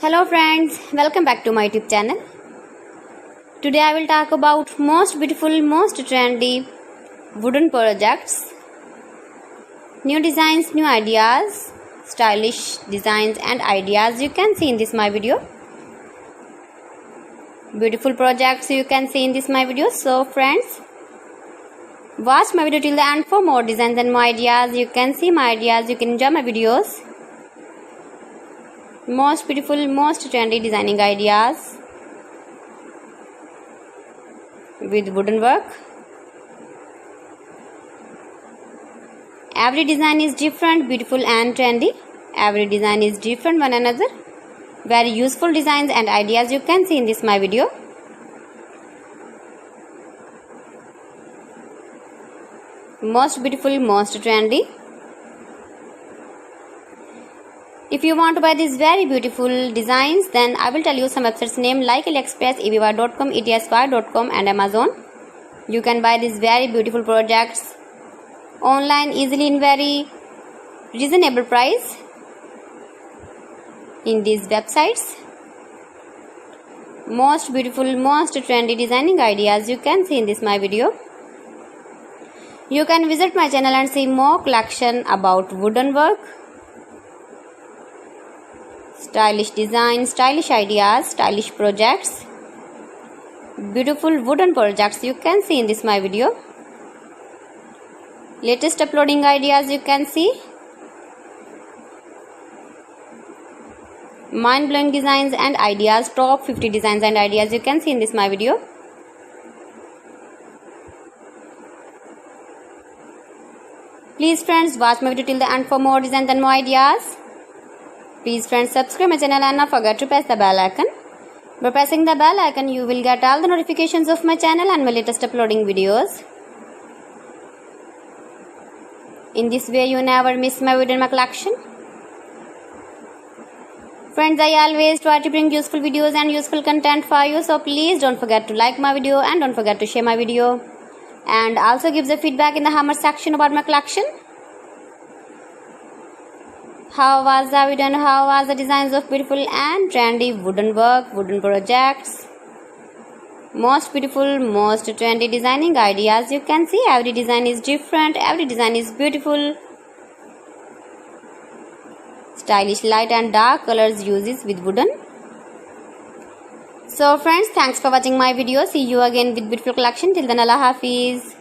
Hello friends, welcome back to my YouTube channel. Today I will talk about most beautiful, most trendy wooden projects, new designs, new ideas, stylish designs and ideas you can see in this my video. Beautiful projects you can see in this my video. So friends, watch my video till the end for more designs and more ideas. You can see my ideas, you can enjoy my videos. Most beautiful, most trendy designing ideas with wooden work. Every design is different, beautiful and trendy. Every design is different one another. Very useful designs and ideas you can see in this my video. Most beautiful, most trendy. If you want to buy these very beautiful designs, then I will tell you some websites name like AliExpress, eBay.com, etsy.com and Amazon. You can buy these very beautiful projects online easily in very reasonable price in these websites. Most beautiful, most trendy designing ideas you can see in this my video. You can visit my channel and see more collection about wooden work, stylish design, stylish ideas, stylish projects, beautiful wooden projects you can see in this my video. Latest uploading ideas you can see. Mind-blowing designs and ideas, top 50 designs and ideas you can see in this my video. Please friends, watch my video till the end for more designs and more ideas. Please friends, subscribe my channel and not forget to press the bell icon. By pressing the bell icon, you will get all the notifications of my channel and my latest uploading videos. In this way, you never miss my video in my collection. Friends, I always try to bring useful videos and useful content for you. So please don't forget to like my video and don't forget to share my video. And also give the feedback in the comment section about my collection. How was the video and how was the designs of beautiful and trendy wooden work, wooden projects? Most beautiful, most trendy designing ideas you can see. Every design is different, every design is beautiful. Stylish light and dark colors uses with wooden. So friends, thanks for watching my video. See you again with beautiful collection. Till then, Allah Hafiz.